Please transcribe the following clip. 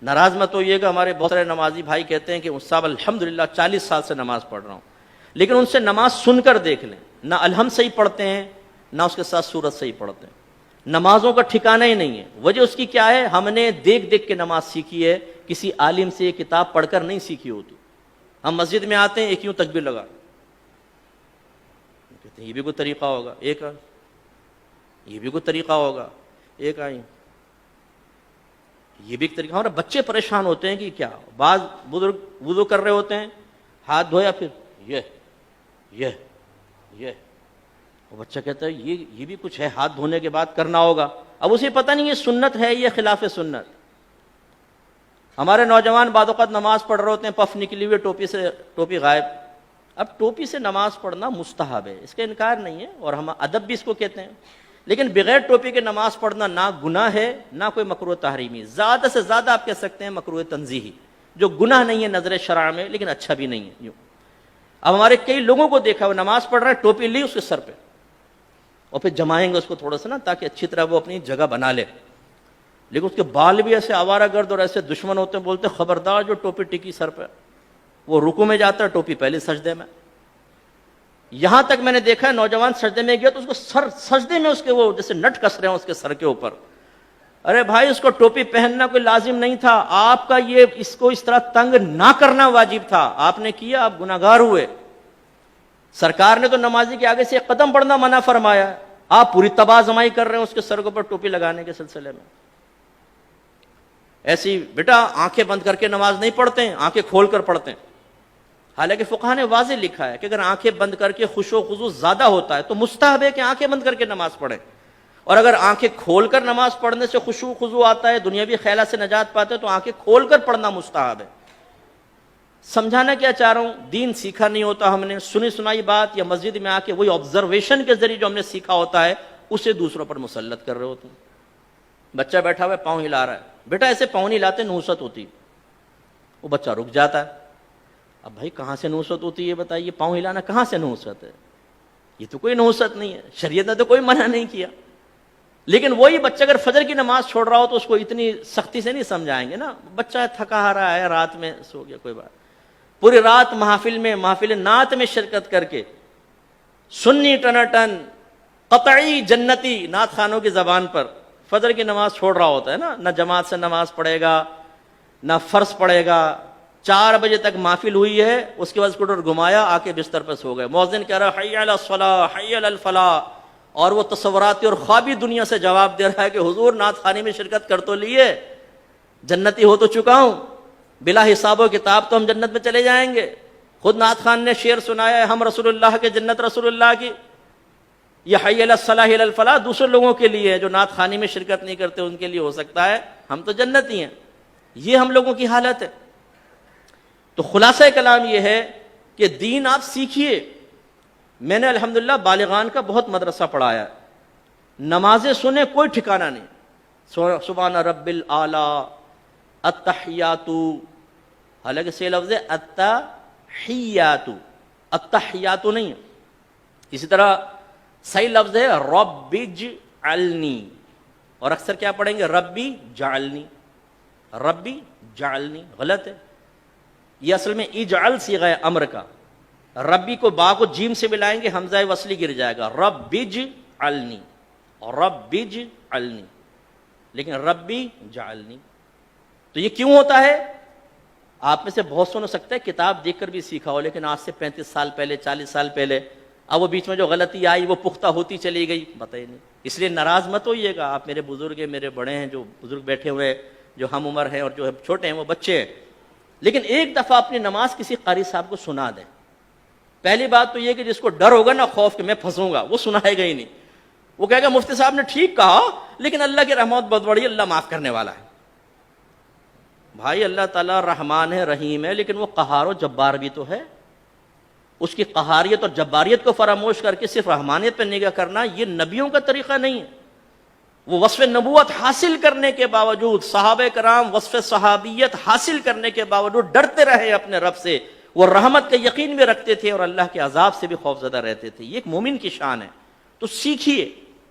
ناراض مت ہوئیے گا، ہمارے بہت سارے نمازی بھائی کہتے ہیں کہ صاحب الحمدللہ 40 سال سے نماز پڑھ رہا ہوں، لیکن ان سے نماز سن کر دیکھ لیں، نہ الحمد صحیح پڑھتے ہیں نہ اس کے ساتھ سورت صحیح پڑھتے ہیں، نمازوں کا ٹھکانہ ہی نہیں ہے۔ وجہ اس کی کیا ہے؟ ہم نے دیکھ دیکھ کے نماز سیکھی ہے، کسی عالم سے یہ کتاب پڑھ کر نہیں سیکھی ہوتی۔ ہم مسجد میں آتے ہیں ایک یوں تکبیر لگا، کہتے ہیں یہ بھی کوئی طریقہ ہوگا، ایک یہ بھی کوئی طریقہ ہوگا، ایک آئی یہ بھی ایک طریقہ۔ ہمارے بچے پریشان ہوتے ہیں کہ کیا، بعض بزرگ وضو کر رہے ہوتے ہیں، ہاتھ دھویا پھر یہ وہ بچہ کہتا ہے یہ بھی کچھ ہے، ہاتھ دھونے کے بعد کرنا ہوگا۔ اب اسے پتہ نہیں یہ سنت ہے یہ خلاف سنت۔ ہمارے نوجوان بعض اوقات نماز پڑھ رہے ہوتے ہیں، پف نکلی ہوئی ٹوپی غائب۔ اب ٹوپی سے نماز پڑھنا مستحب ہے، اس کا انکار نہیں ہے، اور ہم ادب بھی اس کو کہتے ہیں، لیکن بغیر ٹوپی کے نماز پڑھنا نہ گناہ ہے نہ کوئی مکروہ تحریمی، زیادہ سے زیادہ آپ کہہ سکتے ہیں مکروہ تنزیہی، جو گناہ نہیں ہے نظر شرع میں لیکن اچھا بھی نہیں ہے یوں۔ اب ہمارے کئی لوگوں کو دیکھا وہ نماز پڑھ رہے ہیں، ٹوپی لی اس کے سر پہ، اور پھر جمائیں گے اس کو تھوڑا سا نا تاکہ اچھی طرح وہ اپنی جگہ بنا لے، لیکن اس کے بال بھی ایسے آوارہ گرد اور ایسے دشمن ہوتے ہیں، بولتے خبردار جو ٹوپی ٹکی سر پہ، وہ رکوع میں جاتا ہے ٹوپی پہلے سجدے میں۔ یہاں تک میں نے دیکھا ہے نوجوان سجدے میں گیا تو اس کو سجدے میں اس کے وہ جیسے نٹ کس رہے ہیں اس کے سر کے اوپر۔ ارے بھائی اس کو ٹوپی پہننا کوئی لازم نہیں تھا، آپ کا یہ اس کو اس طرح تنگ نہ کرنا واجب تھا، آپ نے کیا، آپ گناہگار ہوئے۔ سرکار نے تو نمازی کے آگے سے ایک قدم بڑھنا منع فرمایا ہے، آپ پوری تباہ زمائی کر رہے ہیں اس کے سر کے اوپر ٹوپی لگانے کے سلسلے میں۔ ایسی بیٹا آنکھیں بند کر کے نماز نہیں پڑھتے ہیں، آنکھیں کھول کر پڑھتے ہیں۔ حالانکہ فقہ نے واضح لکھا ہے کہ اگر آنکھیں بند کر کے خشوع و خضوع زیادہ ہوتا ہے تو مستحب ہے کہ آنکھیں بند کر کے نماز پڑھیں، اور اگر آنکھیں کھول کر نماز پڑھنے سے خشوع و خضوع آتا ہے، دنیاوی خیالات سے نجات پاتے تو آنکھیں کھول کر پڑھنا مستحب ہے۔ سمجھانا کیا چاہ رہا ہوں، دین سیکھا نہیں ہوتا ہم نے، سنی سنائی بات یا مسجد میں آ کے وہی آبزرویشن کے ذریعے جو ہم نے سیکھا ہوتا ہے اسے دوسروں پر مسلط کر رہے ہوتے ہیں۔ بچہ بیٹھا ہوا ہے پاؤں ہلا رہا ہے، بیٹا ایسے پاؤں نہیں ہلاتے، نحوست ہوتی، وہ بچہ رک جاتا ہے۔ اب بھائی کہاں سے نحوست ہوتی ہے بتائیے، پاؤں ہلانا کہاں سے نحوست ہے؟ یہ تو کوئی نحوست نہیں ہے، شریعت نے تو کوئی منع نہیں کیا۔ لیکن وہی بچہ اگر فجر کی نماز چھوڑ رہا ہو تو اس کو اتنی سختی سے نہیں سمجھائیں گے نا، بچہ تھکا رہا ہے، رات میں سو گیا، کوئی بات، پوری رات محفل نعت میں شرکت کر کے سنی ٹناٹن قطعی جنتی نعت خانوں کی زبان پر فجر کی نماز چھوڑ رہا ہوتا ہے نا، نہ جماعت سے نماز پڑھے گا نہ فرض پڑھے گا، 4 بجے تک محفل ہوئی ہے، اس کے بعد اسکوٹر گھمایا، آ کے بستر پر سو گئے، مؤذن کہہ رہا حی علی الصلاۃ حی علی الفلاح، اور وہ تصوراتی اور خوابی دنیا سے جواب دے رہا ہے کہ حضور نعت خوانی میں شرکت کر تو لیے، جنتی ہو تو چکا ہوں، بلا حساب و کتاب تو ہم جنت میں چلے جائیں گے۔ خود نعت خان نے شعر سنایا ہے، ہم رسول اللہ کے جنت رسول اللہ کی، یہ حی علی الصلاح حی علی الفلاح دوسرے لوگوں کے لیے ہے، جو نعت خوانی میں شرکت نہیں کرتے ان کے لیے ہو سکتا ہے، ہم تو جنتی ہیں۔ یہ ہم لوگوں کی حالت ہے۔ تو خلاصہ کلام یہ ہے کہ دین آپ سیکھیے۔ میں نے الحمدللہ بالغان کا بہت مدرسہ پڑھایا، نمازیں سنیں کوئی ٹھکانہ نہیں، سبحان رب الاعلی، التحیات، حالانکہ سے لفظ ہے التحیات، التحیات نہیں ہے۔ اسی طرح صحیح لفظ ہے رب اجعلنی، اور اکثر کیا پڑھیں گے ربی جعلنی، ربی جعلنی، غلط ہے۔ یہ اصل میں اجعل صیغہ امر کا، ربی کو با کو جیم سے ملائیں گے حمزہ وصلی گر جائے گا، رب اجعلنی، رب اجعلنی، لیکن ربی جعلنی۔ تو یہ کیوں ہوتا ہے؟ آپ میں سے بہت سو ہو سکتا ہے کتاب دیکھ کر بھی سیکھا ہو، لیکن آج سے 35 سال پہلے 40 سال پہلے، اب وہ بیچ میں جو غلطی آئی وہ پختہ ہوتی چلی گئی، بتائیے نہیں۔ اس لیے ناراض مت ہوئیے گا، آپ میرے بزرگ ہیں، میرے بڑے ہیں، جو بزرگ بیٹھے ہوئے جو ہم عمر ہیں اور جو چھوٹے ہیں وہ بچے ہیں، لیکن ایک دفعہ اپنی نماز کسی قاری صاحب کو سنا دیں۔ پہلی بات تو یہ کہ جس کو ڈر ہوگا نا، خوف کہ میں پھنسوں گا، وہ سنائے گا ہی نہیں، وہ کہے گا مفتی صاحب نے ٹھیک کہا لیکن اللہ کی رحمت بہت بڑی، اللہ معاف کرنے والا ہے۔ بھائی اللہ تعالیٰ رحمان ہے، رحیم ہے، لیکن وہ قہار و جبار بھی تو ہے۔ اس کی قہاریت اور جباریت کو فراموش کر کے صرف رحمانیت پہ نگاہ کرنا یہ نبیوں کا طریقہ نہیں ہے۔ وہ وصف نبوت حاصل کرنے کے باوجود، صحابہ کرام وصف صحابیت حاصل کرنے کے باوجود ڈرتے رہے اپنے رب سے، وہ رحمت کا یقین بھی رکھتے تھے اور اللہ کے عذاب سے بھی خوف زدہ رہتے تھے۔ یہ ایک مومن کی شان ہے۔ تو سیکھیے،